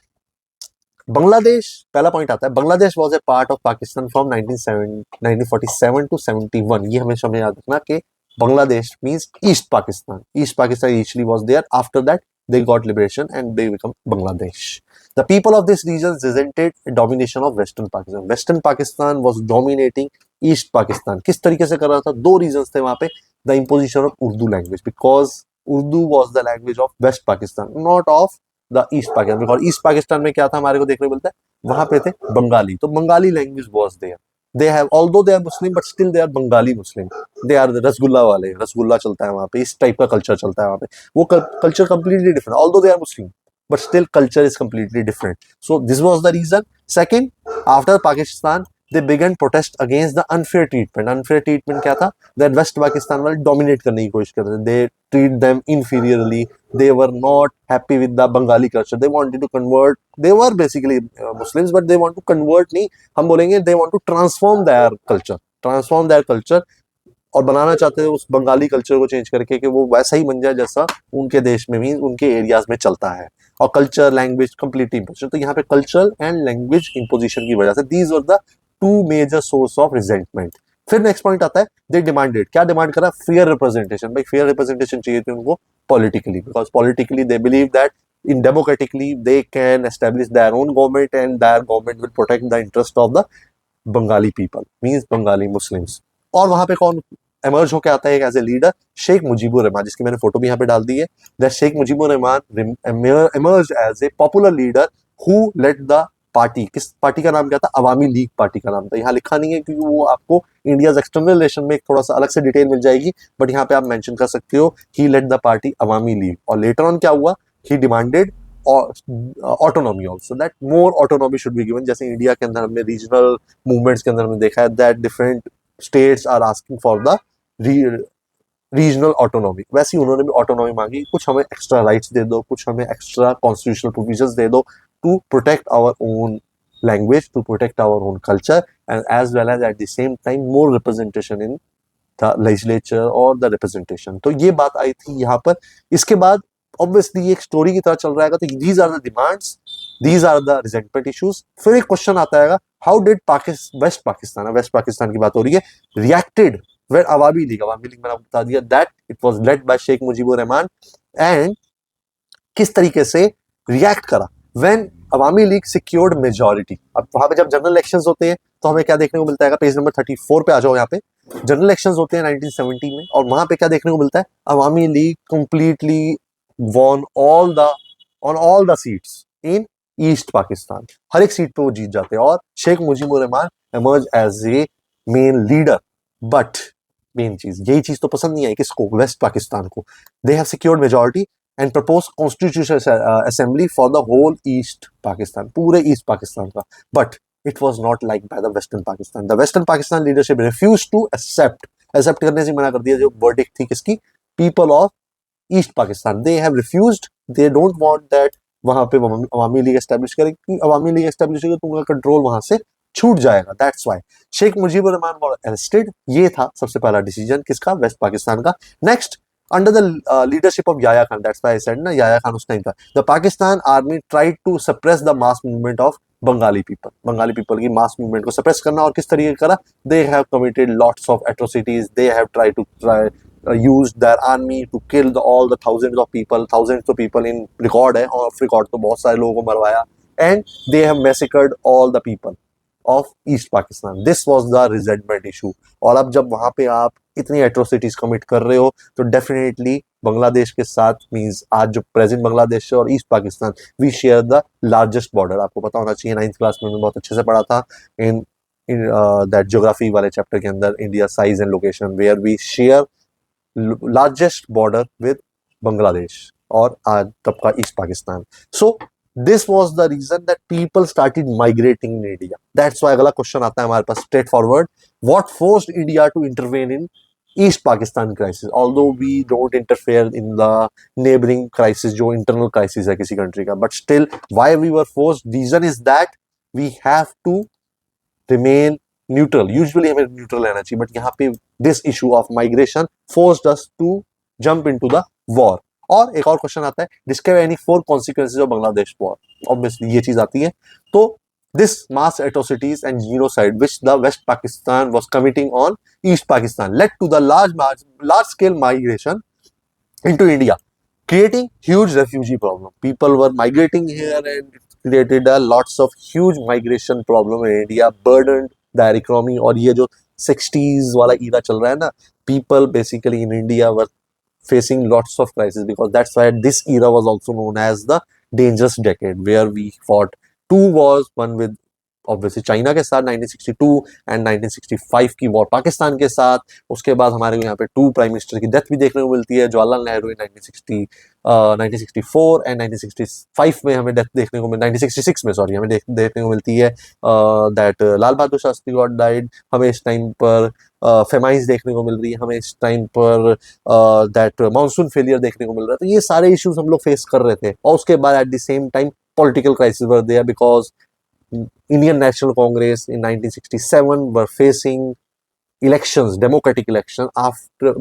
बांग्लादेश, पहला पॉइंट आता है, Bangladesh was a part of Pakistan from 1947 to 71। ये हमेशा हमें याद रखना कि Bangladesh means east Pakistan. East Pakistan initially was there, after that they got liberation and they become Bangladesh। The people of this region resented a domination of Western Pakistan। Western Pakistan was dominating East Pakistan। किस तरीके से कर रहा था? 2 reasons थे वहां पे, the imposition of Urdu language, because Urdu was the language of West Pakistan, not of the East Pakistan। because East Pakistan में क्या था हमारे को देखने को मिलता है, वहां पे थे बंगाली, तो Bengali language was there। they have, although they are Muslim but still they are Bengali Muslim। they are the rasgulla वाले, रसगुल्ला चलता है वहाँ पे, इस टाइप का कल्चर चलता है वहाँ पे। वो culture completely different, although they are Muslim but still culture is completely different। so this was the reason। second, after Pakistan they began protest against the unfair treatment। unfair treatment क्या था? that West Pakistan वाले dominate करने की कोशिश कर रहे थे, they treat them inferiorly, they were not happy with the Bengali culture. They wanted to convert. They were basically Muslims, but they want to convert. नहीं, हम बोलेंगे they want to transform their culture, transform their culture, और बनाना चाहते थे उस Bengali culture को change करके कि वो वैसा ही बन जाए जैसा उनके देश में भी, उनके एरियाज में चलता है. और कल्चर लैंग्वेज कंप्लीटली इम्पोजिशन. तो यहाँ पे कल्चर एंड लैंग्वेज इम्पोजिशन की वजह से these were the two major source of resentment. फिर नेक्स्ट पॉइंट आता है, दे डिमांडेड. क्या डिमांड करा? Fair representation. भाई फेयर रिप्रेजेंटेशन चाहिए थी उनको politically, because politically they believe that in democratically they can establish their own government and their government will protect the interest of the Bengali people, means Bengali Muslims. और वहां पे कौन emerge होकर आता है as a leader? Sheikh Mujibur Rahman, जिसकी मैंने photo भी यहाँ पे डाल दी है. That Sheikh Mujibur Rahman emerge as a popular leader who led the party. किस पार्टी का नाम क्या था? अवामी लीग पार्टी का नाम था. यहाँ लिखा नहीं है क्योंकि वो आपको इंडिया एक्सटर्नल रिलेशन में थोड़ा सा अलग से डिटेल मिल जाएगी, बट यहाँ पे आप मेंशन कर सकते हो he led the party Awami League. और लेटर ऑन क्या हुआ? He demanded autonomy also, that more autonomy should be given. जैसे इंडिया के अंदर हमने रीजनल मूवमेंट्स के अंदर हमने देखा है that different states are asking for the regional autonomy, वैसे ही उन्होंने भी ऑटोनॉमी मांगी. कुछ हमें एक्स्ट्रा राइट्स दे दो, कुछ हमें एक्स्ट्रा कॉन्स्टिट्यूशनल प्रोविजंस दे दो to protect our own language, to protect our own culture, and as well as at the same time more representation in the legislature और द रिप्रेजेंटेशन. तो ये बात आई थी यहाँ पर. इसके बाद ऑब्वियसली एक स्टोरी की तरह चल रहा है. तो these are the demands, these are the resentment issues. फिर एक क्वेश्चन आता है, हाउ डिड वेस्ट पाकिस्तान की बात हो रही है, रिएक्टेड when Awami League मैंने आपको बता दिया that it was led by Sheikh Mujibur Rahman, and किस तरीके से रिएक्ट करा when Awami league secured majority. अब वहां पे जब जनरल इलेक्शंस होते हैं तो हमें क्या देखने को मिलता है? पेज नंबर 34 पे आ जाओ. यहाँ पे जनरल इलेक्शंस होते हैं 1970 में, और वहां पे क्या देखने को मिलता है? Awami League completely won on all the seats in east Pakistan. हर एक सीट पे वो जीत जाते हैं और Sheikh Mujibur Rahman emerge as a main leader. But main चीज, यही चीज तो पसंद नहीं आई किसको? वेस्ट पाकिस्तान को. They have secured majority and propose constitutional assembly for the whole east Pakistan, पूरे ईस्ट पाकिस्तान का. But it was not like by the western Pakistan. The western Pakistan leadership refuse to accept करने से मना कर दिया जो वर्डिक्ट थी किसकी? People of east Pakistan. They have refused, they don't want that वहां पे अवामी लीग एस्टेब्लिश करेगी. अवामी लीग एस्टेब्लिश करेगी तो उनका कंट्रोल वहां से छूट जाएगा. That's why Sheikh Mujibur Rahman were arrested. ये था सबसे पहला डिसीजन किसका? वेस्ट पाकिस्तान का. Next, under the leadership of Yahya Khan, that's why I said ना, याया खान उस टाइम था. The Pakistan army tried to suppress the mass movement of Bengali people की मास मूवमेंट को सप्रेस करना. और किस तरीके करा? They have committed lots of atrocities. They have tried to used their army to kill all the thousands of people in record है, और of record तो बहुत सारे लोगों को मरवाया. and they have massacred all the people of East Pakistan. This was the resentment issue. और अब जब वहाँ पे आप इतनी एट्रोसिटीज कमिट कर रहे हो तो डेफिनेटली बांग्लादेश के साथ, मीन्स आज जो प्रेजेंट बांग्लादेश है और east Pakistan, we share the largest border. आपको पता होना चाहिए, 9th क्लास में बहुत अच्छे से पढ़ा था इन दैट ज्योग्राफी वाले चैप्टर के अंदर, India size and location, where we share largest border with Bangladesh और आज तब का east Pakistan. So this was the reason that people started migrating in India. That's why अगला क्वेश्चन आता है हमारे पास straight forward. What forced India to intervene in East Pakistan crisis? Although we don't interfere in the neighboring crisis, जो internal crisis है किसी country का, but still why we were forced? Reason is that we have to remain neutral. Usually हमें neutral रहना चाहिए, but यहाँ पे this issue of migration forced us to jump into the war. और एक और क्वेश्चन आता है, describe any 4 consequences of Bangladesh war. Obviously ये चीज आती है. तो this mass atrocities and genocide which the west Pakistan was committing on east Pakistan led to the large scale migration into India, creating huge refugee problem. People were migrating here and it created a lots of huge migration problem in India, burdened their economy. और ये जो 60s वाला era चल रहा है ना, people basically in India were facing lots of crises, because that's why this era was also known as the dangerous decade, where we fought 2 wars, one with obviously China के साथ 1962 and 1965 की war Pakistan के साथ। उसके बाद हमारे को यहाँ पे 2 प्राइम मिनिस्टर की डेथ भी देखने को मिलती है, जवाहरलाल नेहरू इन 1964 एंड 1965 में हमें डेथ देखने को 1966 में सॉरी हमें देखने को मिलती है that Lal Bahadur Shastri got died. हमें इस टाइम पर फेमाइज देखने को मिल रही है, हमें इस टाइम पर दैट मानसून फेलियर देखने को मिल रहा है। तो ये सारे इश्यूज हम लोग फेस कर रहे थे। और उसके बाद at the same time political crisis were there because Indian National Congress in 1967 were facing elections, democratic elections after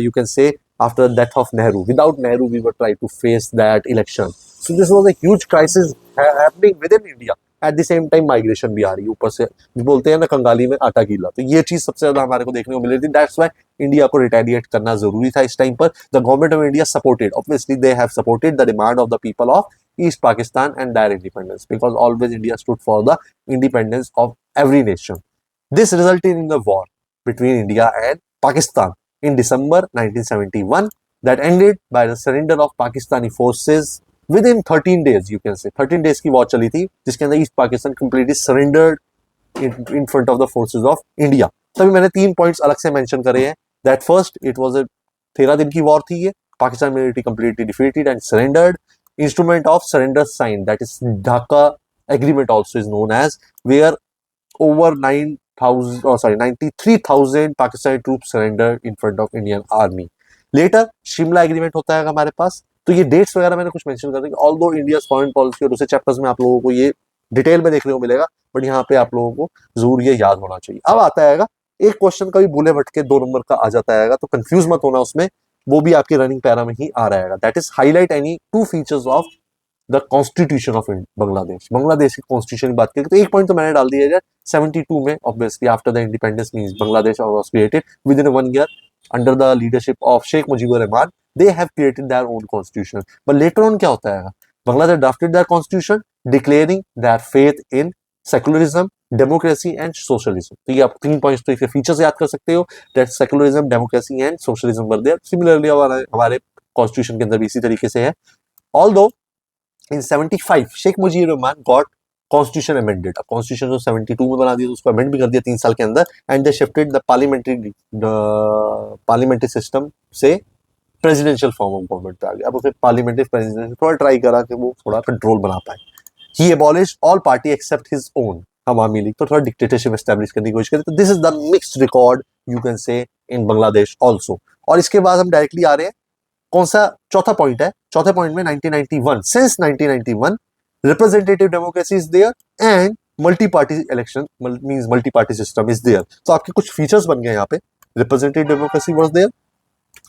you can say after the death of Nehru. Without Nehru, we were trying to face that election. So this was a huge crisis happening within India. At the same time, migration भी आ रही है ऊपर से, बोलते हैं ना कंगाली में आटा गीला। तो ये चीज सबसे ज्यादा हमारे को देखने को मिल रही थी। दैट्स व्हाई इंडिया को रिटेलिएट करना जरूरी था इस टाइम पर। The government of India supported, obviously they have supported the demand of the people of East Pakistan and their independence, because always India stood for the independence of every nation. This resulted in the war between India and Pakistan in December 1971 that ended by the surrender of Pakistani forces within 13 days. You can say 13 days की war चली थी, जिसके अंदर East Pakistan completely surrendered in front of the forces of India. तभी मैंने 3 points अलग से mention करे हैं। That first, it was a 13 दिन की वॉर थी ये। Pakistan military completely defeated and surrendered. Instrument of surrender sign, that is Dhaka agreement also is known as, where over 93,000 Pakistani troops surrendered in front of Indian army. Later Shimla agreement होता है हमारे पास। तो ये dates वगैरह मैंने कुछ मेंशन कर दी। Although India foreign policy और दूसरे चैप्टर्स में आप लोगों को ये डिटेल में देखने को मिलेगा, बट यहाँ पे आप लोगों को जरूर ये याद होना चाहिए। अब आता है एक क्वेश्चन कभी भूले भटके 2 नंबर का आ जाता है, तो कंफ्यूज मत होना उसमें, वो भी आपके रनिंग पैरा में ही आ रहेगा। That is highlight any 2 features of the constitution of Bangladesh. Bangladesh की कॉन्स्टिट्यूशन की बात करें तो एक पॉइंट तो मैंने डाल दिया है 72 में, obviously after the independence means Bangladesh was created with in 1 year under the leadership of Sheikh Mujibur Rahman. They have created their own constitution, but later on क्या होता है, Bangladesh drafted their constitution declaring their faith in secularism, democracy and socialism. तो ये आप 3 points तो इसके features याद कर सकते हो, that secularism, democracy and socialism were there. Similarly हमारे कॉन्स्टिट्यूशन के अंदर भी इसी तरीके से है। Although in 75 Sheikh Mujibur Rahman got constitution amended. Constitution जो 72 में बना दिया, तो उसको अमेंड भी कर दिया 3 साल के अंदर, and they shifted the parliamentary system से प्रेसिडेंशियल फॉर्म ऑफ गवर्नमेंट पे आ गया। अब उसे पार्लियामेंट्री प्रेसिडेंट थोड़ा ट्राई करा कि वो थोड़ा कंट्रोल बना पाए। He abolished all party except his own Awami League, तो थोड़ा डिक्टेटरशिप एस्टैब्लिश करने की कोशिश करी। तो this is the mixed record you can say in Bangladesh also. और इसके बाद हम डायरेक्टली आ रहे हैं कौन सा चौथा पॉइंट है। चौथे पॉइंट में 1991 since 1991 representative democracy is there and multi party election means multi party system is there. तो आपके कुछ फीचर्स बन गए यहाँ पे। Representative democracy was there,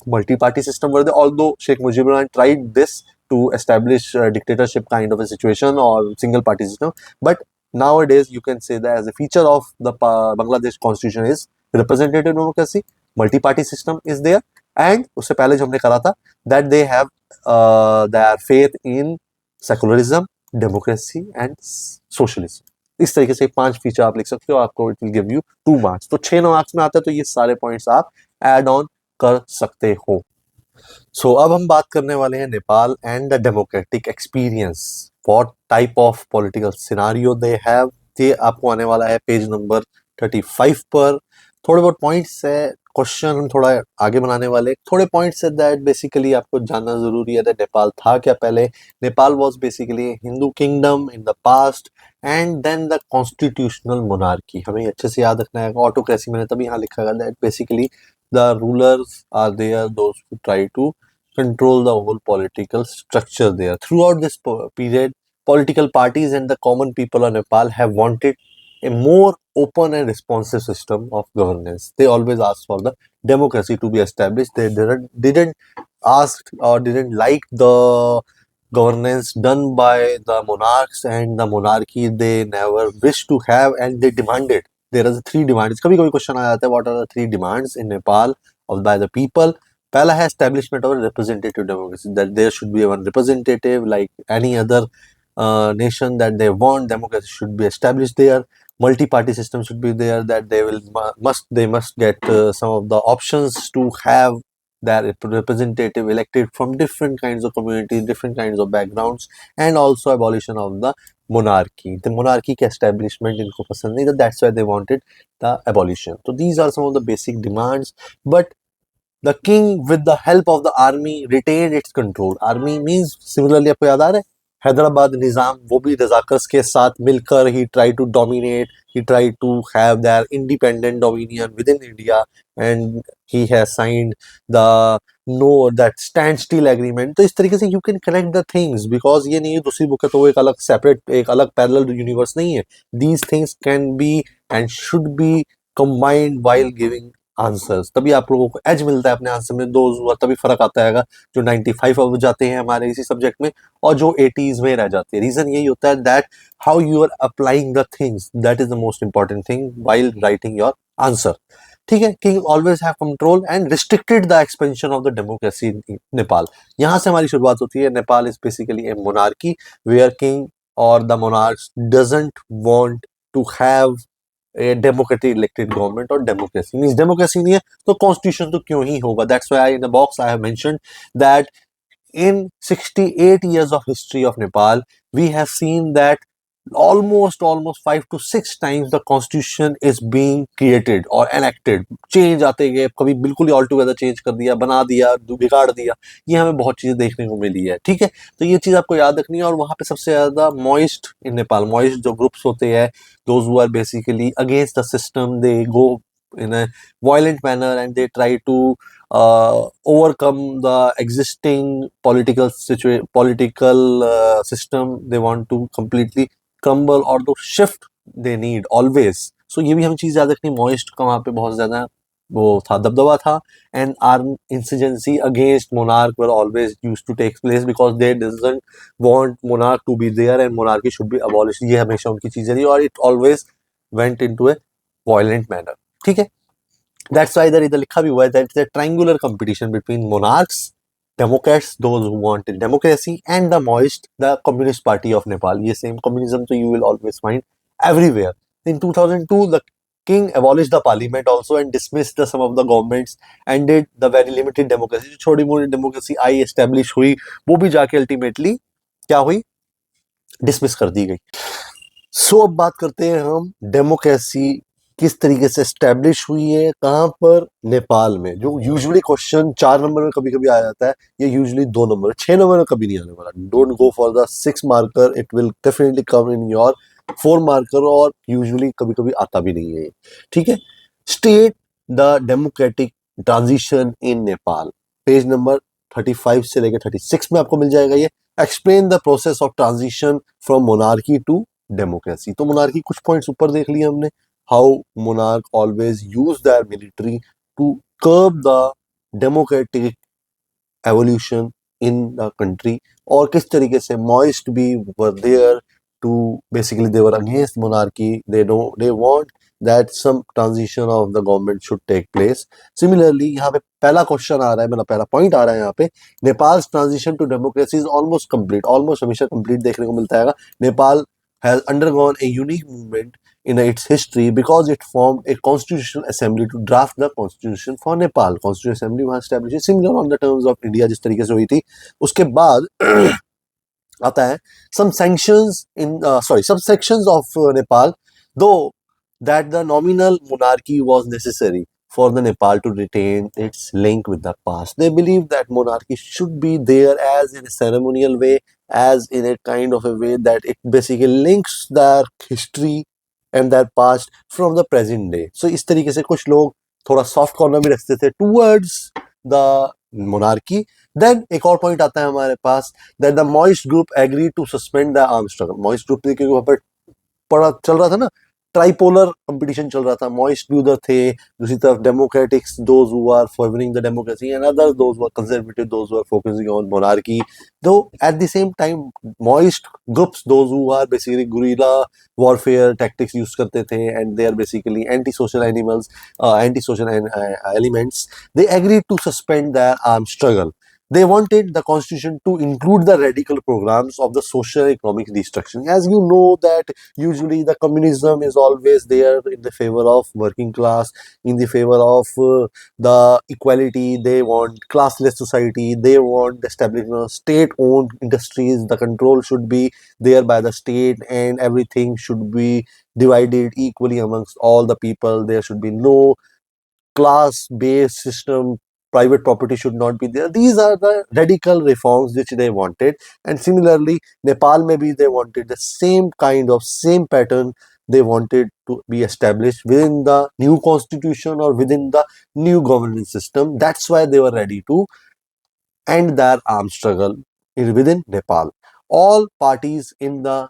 multi party system were there, although Sheikh Mujibur Rahman tried this to establish dictatorship kind of a situation or single party system, but nowadays you can say that as a feature of the Bangladesh constitution is representative democracy, multi party system is there, and उससे पहले जो हमने करा था that they have their faith in secularism, democracy and socialism। इस तरीके से 5 feature आप लिख सकते हो, आपको it will give you 2 marks। तो 6 मार्क्स में आता है, तो ये सारे पॉइंट्स आप एड ऑन कर सकते हो। सो अब हम बात करने वाले हैं Nepal and the democratic experience, what type of political scenario they have. ये आपको आने वाला है पेज नंबर 35 पर। थोड़े बहुत पॉइंट्स है, क्वेश्चन हम थोड़ा आगे बनाने वाले। थोड़े पॉइंट्स है दैट बेसिकली आपको जानना जरूरी है दैट नेपाल था क्या पहले। Nepal was basically Hindu kingdom in the past and then the constitutional monarchy. हमें अच्छे से याद रखना है। ऑटोक्रेसी मैंने तभी यहाँ लिखा है that basically the rulers are there, those who try to control the whole political structure there. Throughout this period, political parties and the common people of Nepal have wanted a more open and responsive system of governance. They always asked for the democracy to be established. They didn't ask or didn't like the governance done by the monarchs and the monarchy. They never wished to have, and they demanded. There are 3 demands. कभी कभी question आ जाता है, what are the 3 demands in Nepal of by the people? पहला है establishment of representative democracy, that there should be one representative like any other nation that they want. Democracy should be established there. Multi-party system should be there, that they must get some of the options to have their representative elected from different kinds of communities, different kinds of backgrounds, and also abolition of the monarchy. The monarchy का establishment इनको पसंद नहीं था, that's why they wanted the abolition. So these are some of the basic demands, but the king with the help of the army retained its control. Army means similarly आपको याद आ रहा है हैदराबाद निजाम, वो भी रजाकर्स के साथ मिलकर he tried to dominate, he tried to have their independent dominion within India, and he has signed the no that standstill agreement. तो इस तरीके से you can connect the things, because ये नहीं है दूसरी बुक है तो वो एक अलग separate एक अलग parallel universe नहीं है. These things can be and should be combined while giving answers, तभी आप लोगों को एज मिलता है अपने आंसर में. दो हुआ तभी फर्क आता है जो 95 अब जाते हैं हमारे इसी सब्जेक्ट में और जो 80s में रह जाते हैं. रीजन यही होता है that how you are applying the things, that is the most important thing while writing your answer. ठीक है. King always have control and restricted the expansion of the democracy in Nepal. यहाँ से हमारी शुरुआत होती है. Nepal is basically a monarchy where king और the monarchs doesn't want to have a democratic elected government or democracy. Means democracy नहीं है तो constitution तो क्यों ही होगा. That's why in the box I have mentioned that in 68 years of history of Nepal, we have seen that almost 5 to 6 times the constitution is being created or enacted. Change आते गए, कभी बिल्कुल ही all together change कर दिया, बना दिया, बिगाड़ दिया. ये हमें बहुत चीजें देखने को मिली है. ठीक है. तो ये चीज आपको याद रखनी है. और वहां पे सबसे ज्यादा मॉइस्ट इन नेपाल, मॉइस्ट जो ग्रुप्स होते हैं, those who are basically against the system, they go in a violent manner and they try to overcome the existing political system. They want to completely crumble or to shift they need always. So ये भी हमें चीज याद रखनी. Moist का वहाँ पे बहुत ज्यादा वो था, दबदबा था. And arm insurgency against monarch were always use to take place because they doesn't want monarch to be there and monarchy should be abolish. ये हमेशा उनकी चीजें रही और it always went into a violent manner. ठीक है. That's why इधर इधर लिखा भी हुआ है that it's a triangular competition between monarchs, Democrats, those who wanted democracy, and the Maoist, the Communist Party of Nepal. ये same communism तो you will always find everywhere. In 2002, the king abolished the parliament also and dismissed some of the governments, ended the very limited democracy. जो छोटी मोटी democracy आई establish हुई, वो भी जाके ultimately क्या हुई, dismiss कर दी गई. सो अब बात करते हैं हम डेमोक्रेसी किस तरीके से स्टैब्लिश हुई है, कहाँ पर, नेपाल में. जो यूजुअली क्वेश्चन 4 नंबर में कभी कभी आ जाता है, ये यूजुअली 2 नंबर, 6 नंबर में कभी नहीं आने वाला. Don't go for the 6 marker, it will definitely come in your 4 marker और यूजुअली कभी कभी आता भी नहीं है. ठीक है. State the democratic transition in Nepal, page number 35 से लेकर 36 में आपको मिल जाएगा ये. Explain the process of transition from monarchy to democracy. तो मोनार्की कुछ पॉइंट्स ऊपर देख लिए हमने. How monarch always use their military to कर्ब the democratic evolution in the country, और किस तरीके से मॉइस्ट भी were there to basically they were against monarchy. They want that some transition of the government should take place. Similarly, यहाँ पे पहला question आ रहा है, मेरा पहला पॉइंट आ रहा है यहाँ पे. Nepal transition to democracy is almost complete. Almost हमेशा कंप्लीट देखने को मिलता है. Nepal has undergone a unique movement in its history because it formed a constitutional assembly to draft the constitution for Nepal. Constitutional assembly वहाँ established, similar on the terms of India जिस तरीके से हुई थी. उसके बाद आता है some sanctions in some sections of Nepal, though that the nominal monarchy was necessary for the Nepal to retain its link with the past. They believe that monarchy should be there as in a ceremonial way, as in a kind of a way that it basically links their history and their past from the present day. So इस तरीके से कुछ लोग थोड़ा soft corner भी रखते थे towards the monarchy. Then एक और पॉइंट आता है हमारे पास that the Maoist group agreed to suspend the armed struggle. Maoist group क्योंकि वहाँ पर पड़ा चल रहा था ना, ट्राइपोलर कंपटीशन चल रहा था. मॉइस्ट भी उधर थे, दूसरी तरफ democratics, those who are favouring the democracy, and other those who are conservative, those who are focusing on monarchy. Though at the same time Maoist groups, those who are basically guerrilla warfare tactics use करते थे and they are basically anti social animals, anti social elements, they agree to suspend the arm struggle. they wanted the constitution to include the radical programs of the social economic destruction. As you know that usually the communism is always there in the favor of working class, in the favor of the equality. They want classless society. They want the establishment of state-owned industries. The control should be there by the state, and everything should be divided equally amongst all the people. There should be no class-based system. Private property should not be there. These are the radical reforms which they wanted. And similarly, Nepal, maybe they wanted the same pattern they wanted to be established within the new constitution or within the new governance system. That's why they were ready to end their armed struggle within Nepal. All parties in the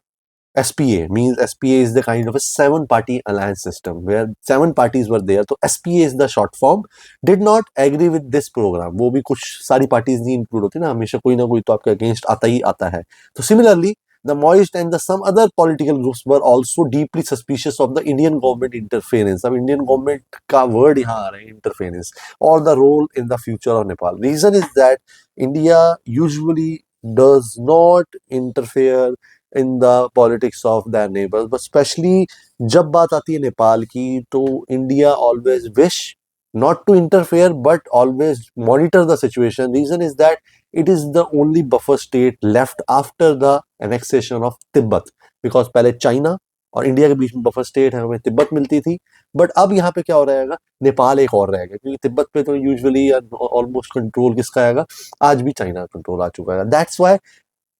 SPA, means SPA is the kind of a 7-party alliance system where 7 parties were there. So SPA is the short form. Did not agree with this program. वो भी कुछ सारी parties नहीं include होती ना, हमेशा कोई ना कोई तो आपके against आता ही आता है. So similarly, the Maoist and the some other political groups were also deeply suspicious of the Indian government interference. अब Indian government का word यहाँ आ रहा है, interference, or the role in the future of Nepal. Reason is that India usually does not interfere in the politics of their neighbors, but especially जब बात आती है नेपाल की, तो India always wish not to interfere but always monitor the situation. Reason is that it is the only buffer state left after the annexation of Tibet, because पहले China और India के बीच में बफर स्टेट है, हमें तिब्बत मिलती थी. But अब यहाँ पे क्या हो रहेगा, नेपाल एक और रहेगा, क्योंकि तिब्बत पे तो यूजुअली ऑलमोस्ट कंट्रोल किसका आएगा, आज भी चाइना कंट्रोल आ चुका है. That's why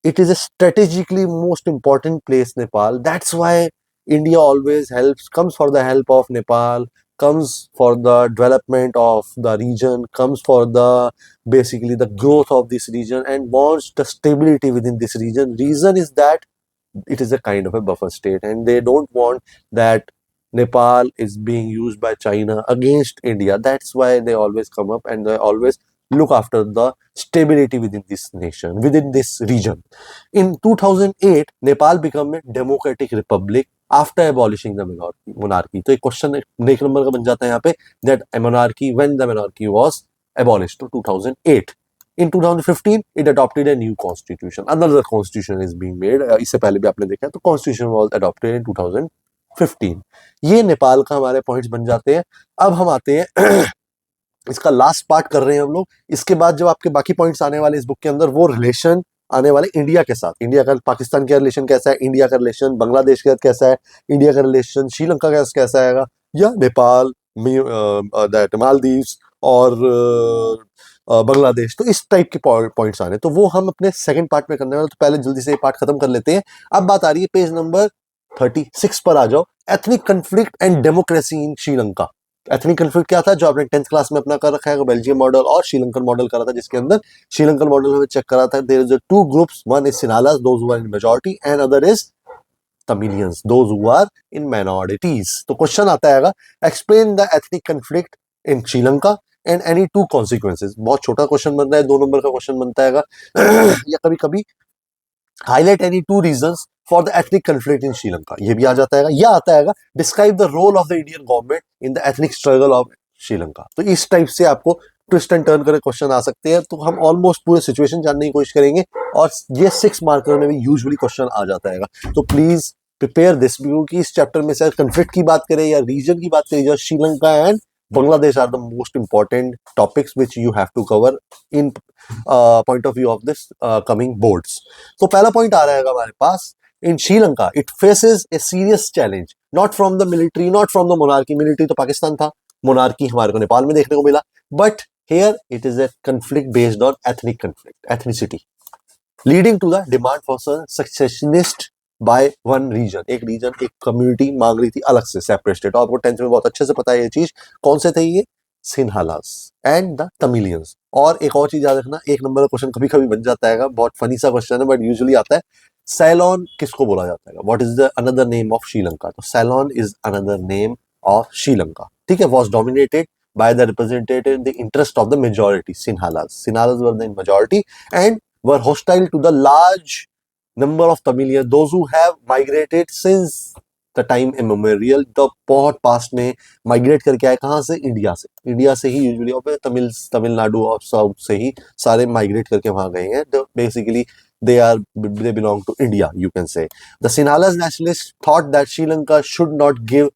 it is a strategically most important place, Nepal. That's why India always comes for the help of Nepal, comes for the development of the region, comes for the basically the growth of this region, and wants the stability within this region. Reason is that it is a kind of a buffer state, and they don't want that Nepal is being used by China against India. That's why they always come up and they always look after the stability within this nation, within this region. In 2008, Nepal became a democratic republic after abolishing the monarchy. तो एक question एक number का बन जाता है यहाँ पे, that a monarchy, when the monarchy was abolished to 2008. In 2015, it adopted a new constitution. Another constitution is being made. इससे पहले भी आपने देखा तो constitution was adopted in 2015. ये नेपाल का हमारे पॉइंट्स बन जाते हैं. अब हम आते हैं इसका लास्ट पार्ट कर रहे हैं हम लोग. इसके बाद जब आपके बाकी पॉइंट्स आने वाले इस बुक के अंदर, वो रिलेशन आने वाले इंडिया के साथ. इंडिया का पाकिस्तान का रिलेशन कैसा है, इंडिया का रिलेशन बांग्लादेश के साथ कैसा है, इंडिया का रिलेशन श्रीलंका के साथ कैसा आएगा, या नेपाल दैट मालदीव्स और बांग्लादेश. तो इस टाइप के पॉइंट्स आने, तो वो हम अपने सेकंड पार्ट में करने वाले. तो पहले जल्दी से ये पार्ट खत्म कर लेते हैं. अब बात आ रही है पेज नंबर 36 पर आ जाओ. Ethnic conflict and democracy in Sri Lanka. Ethnic conflict क्या था, जो आपने 10th क्लास में अपना कर रखा है, बेल्जियम मॉडल और श्रीलंकन मॉडल करा था, जिसके अंदर श्रीलंकन मॉडल में चेक करा था, there is two groups, one is Sinhalas, those who are in majority, and other is Tamilians, those who are in minorities. तो क्वेश्चन आता है, explain the ethnic conflict in Sri Lanka and any 2 consequences. बहुत छोटा क्वेश्चन बन रहा है, 2 नंबर का क्वेश्चन बनता है. या कभी कभी highlight any 2 reasons for the ethnic conflict in Sri Lanka. ये भी आ जाता है. या आता है describe the role of the Indian government in the ethnic struggle of Sri Lanka. तो इस टाइप से आपको ट्विस्ट एंड टर्न करके क्वेश्चन आ सकते हैं. तो हम ऑलमोस्ट पूरे सिचुएशन जानने की कोशिश करेंगे, और ये 6 मार्कर में भी यूजुअली क्वेश्चन आ जाता है. तो प्लीज प्रिपेयर दिस, क्योंकि इस चैप्टर में से कन्फ्लिक्ट की बात करें या रीजन की बात करें, या Sri Lanka and Bangladesh are the most important topics which you have to cover in point of view of this coming boards. तो पहला पॉइंट आ रहा है हमारे पास. In Sri Lanka, it faces a serious challenge, not from the military, not from the monarchy. Military तो पाकिस्तान था, monarchy हमारे को नेपाल में देखने को मिला. But here it is a conflict based on ethnic conflict, ethnicity, leading to the demand for secessionist by one region. एक region, एक कम्युनिटी मांग रही थी अलग से सेपरेट स्टेट. और आपको 10th में बहुत अच्छे से पता है ये चीज. कौन से थे ये, सिन्हालास एंड द तमिलियंस. और एक और चीज याद रखना, 1 नंबर का क्वेश्चन कभी कभी बन जाता है, बहुत फनी सा क्वेश्चन है बट यूजुअली आता है, सैलॉन किसको बोला जाता है, what is the another name of Sri Lanka. तो Ceylon is another name of Sri Lanka. ठीक है, was dominated by the representative the interest of the majority, Sinhalas were the majority and were hostile to the large number of Tamilians, those who have migrated since the time immemorial, the बहुत past में migrate करके आए, कहाँ से? India से ही usually, और तमिलनाडु और south से ही सारे माइग्रेट करके वहां गए हैं। Basically they belong to India, you can say. The Sinhalas nationalists thought that Sri Lanka should not give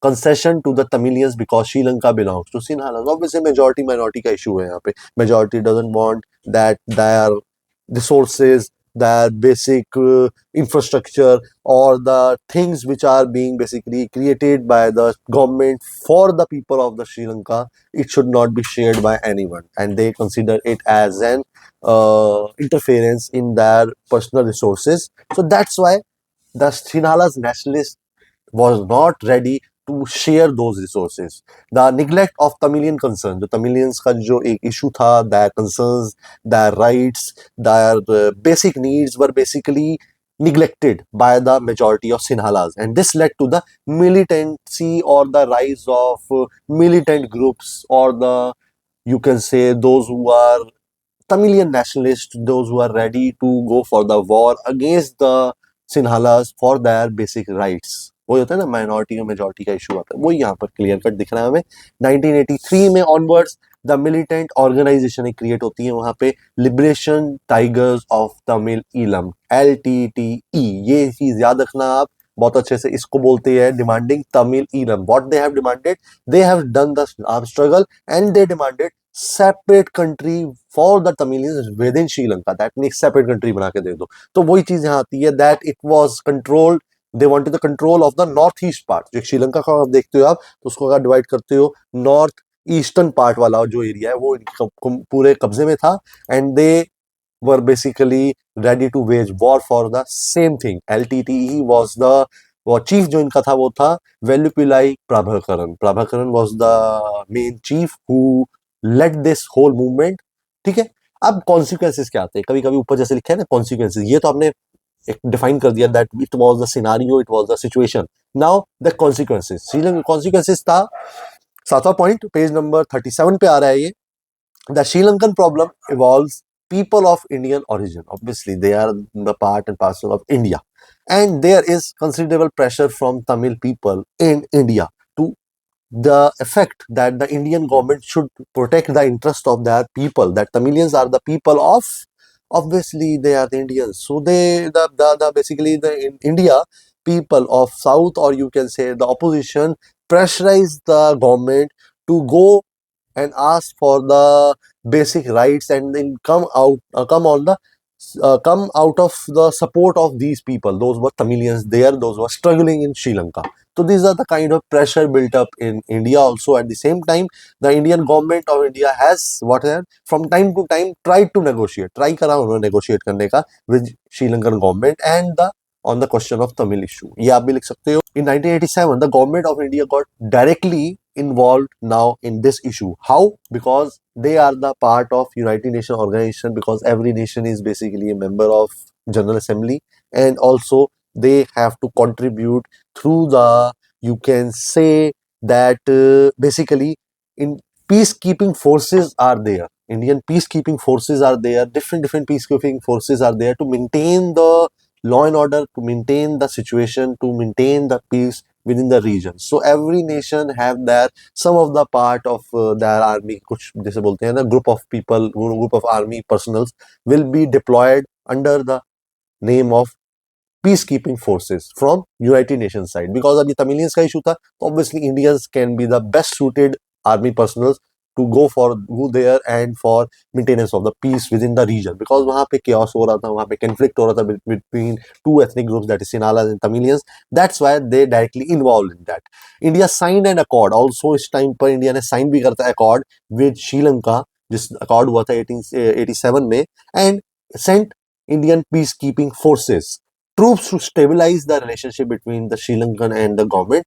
concession to the Tamilians because Sri Lanka belongs to Sinhalas. Obviously, majority minority का issue है यहाँ पे. Majority doesn't want that their resources, their basic infrastructure, or the things which are being basically created by the government for the people of the Sri Lanka, it should not be shared by anyone, and they consider it as an interference in their personal resources. So that's why the Sinhala's nationalist was not ready to share those resources. The neglect of Tamilian concerns, the Tamilians का जो एक issue था, their concerns, their rights, their basic needs were basically neglected by the majority of Sinhalas, and this led to the militancy or the rise of militant groups, or the, you can say, those who are Tamilian nationalists, those who are ready to go for the war against the Sinhalas for their basic rights. वो होता है ना, minority और majority का issue आता है, वो यहाँ पर क्लियर कट दिख रहा है हमें। 1983 में ऑनवर्ड्स द मिलिटेंट ऑर्गेनाइजेशन एक क्रिएट होती है वहां पे, liberation tigers of Tamil Eelam, LTTE। ये चीज याद रखना आप बहुत अच्छे से, इसको बोलते हैं demanding Tamil Eelam. What they have demanded, they have done the arm struggle and they demanded separate country for the Tamilians with in Sri Lanka, that means separate country बना के दे दो। तो वही चीज यहाँ आती है, that it was controlled, they wanted the control of the north east part. जो श्रीलंका का आप देखते हो आप, तो उसको अगर डिवाइड करते हो, नॉर्थ ईस्टर्न पार्ट वाला जो एरिया है वो पूरे कब्जे में था, and they were basically ready to wage war for the same thing. LTTE was the, वो चीफ जो इनका था वो था Velupillai Prabhakaran. Prabhakaran was the main chief who led this whole movement. ठीक है, अब कॉन्सिक्वेंसेस क्या आते हैं, कभी कभी ऊपर जैसे लिखा है ना कॉन्सिक्वेंसेस, ये तो आपने एक डिफाइन कर दिया that it was the scenario, it was the situation. Now the consequences, Sri Lanka consequences था, 7वां पॉइंट पेज नंबर 37 पे आ रहा है ये। The Sri Lankan problem involves people of Indian origin. Obviously, they are the part and parcel of India. And there is considerable pressure from Tamil people in India to the effect that the Indian government should protect the interest of their people. That Tamilians are the people of, obviously they are the Indians. So they, the basically the in India people of South, or you can say the opposition, pressurize the government to go and ask for the basic rights, and then come out of the support of these people. Those were Tamilians there, those were struggling in Sri Lanka. So these are the kind of pressure built up in India also. At the same time, the Indian government of India has from time to time tried to negotiate, try करा उन्होंने negotiate करने का with Sri Lankan government and the on the question of Tamil issue. ये आप भी लिख सकते हो। In 1987, the government of India got directly involved now in this issue. How? Because they are the part of United Nations organization, because every nation is basically a member of General Assembly, and also they have to contribute through the, you can say that basically in peacekeeping forces are there. Indian peacekeeping forces are there, different peacekeeping forces are there to maintain the law and order, to maintain the situation, to maintain the peace within the region. So every nation have their some of the part of their army, कुछ जैसे बोलते हैं ना, group of people, group of army personals will be deployed under the name of peacekeeping forces from United Nations side. Because अभी Tamilians का issue था, तो obviously Indians can be the best suited army personals to go there and for maintenance of the peace within the region. Because वहाँ पे chaos हो रहा था, वहाँ पे conflict हो रहा था between two ethnic groups, that is Sinhalas and Tamilians. That's why they directly involved in that. India signed an accord. Also इस time पर India ने sign भी करता accord with Sri Lanka, जिस accord हुआ था 1887 में, and sent Indian peacekeeping forces, troops, to stabilize the relationship between the Sri Lankan and the government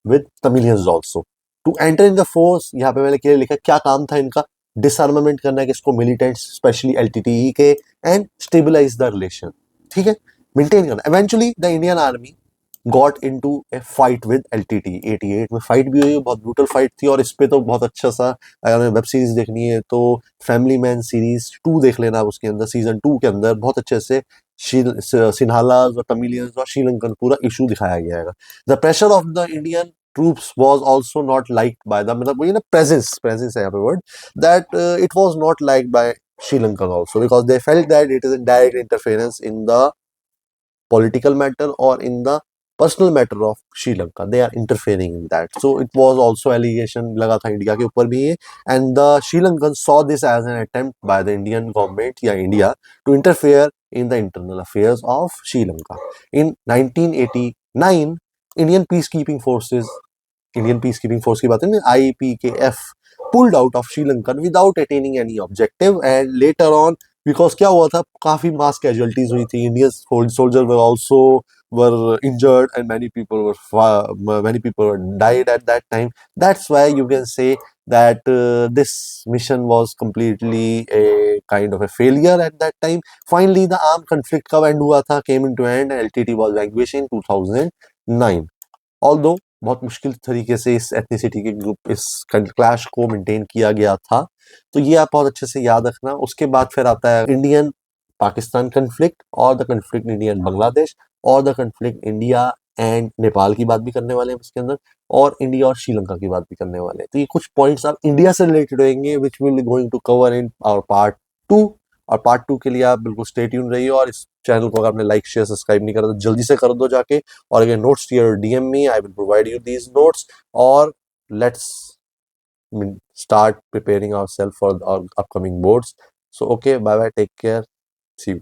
with Tamilians also. To enter in the force, यहाँ पे मैंने क्या लिखा, क्या काम था इनका, डिसआर्मामेंट करना है किसको, मिलिटेंट्स स्पेशली LTTE के, एंड स्टेबलाइज द रिलेशन। ठीक है, मेंटेन करना। Eventually the Indian army got into A fight with LTTE। 88 में फाइट भी हुई, बहुत ब्रूटल फाइट थी, और इस पे तो बहुत अच्छा सा, अगर हमें वेब सीरीज देखनी है तो फैमिली मैन सीरीज 2 देख लेना, उसके अंदर सीजन 2 के अंदर बहुत अच्छे से सिन्हालाज और तमिलियंस और श्रीलंकन पूरा इशू दिखाया गया है. The pressure of the Indian troops was also not liked by the, मतलब वही ना, presence है यहाँ पे word, that it was not liked by Sri Lankan also, because they felt that it is a direct interference in the political matter or in the personal matter of Sri Lanka. They are interfering in that. So it was also allegation लगा था India के ऊपर भी ये, and the Sri Lankans saw this as an attempt by the Indian government या India to interfere in the internal affairs of Sri Lanka. In 1989, Indian peacekeeping forces, Indian peace keeping force की बात है, IPKF pulled out of Sri Lanka without attaining any objective, and later on, because क्या हुआ था, काफी मास casualties हुई थी, Indian soldier were also were injured and many people were died at that time. That's why you can say that this mission was completely a kind of a failure at that time. Finally the armed conflict कब end हुआ था, came into end, and LTT was vanquished in 2009. Although बहुत मुश्किल तरीके से इस ethnicity के group, इस क्लैश को मेंटेन किया गया था. तो ये आप बहुत अच्छे से याद रखना. उसके बाद फिर आता है इंडियन पाकिस्तान कन्फ्लिक्ट, और द कन्फ्लिक्ट इंडियन बांग्लादेश, और the conflict India and Nepal की बात भी करने वाले हैं इसके अंदर, और इंडिया और श्रीलंका की बात भी करने वाले हैं. तो ये कुछ पॉइंट्स आप इंडिया से रिलेटेड होंगे which will going to cover in our part 2. और पार्ट 2 के लिए आप बिल्कुल स्टे ट्यून रहिए, और इस चैनल को अगर आपने लाइक शेयर सब्सक्राइब नहीं करा तो जल्दी से कर दो जाके. और अगर नोट्स चाहिए DM me, I will provide you these notes. और let's start preparing ourselves for our upcoming boards. So okay, bye bye, take care, see you.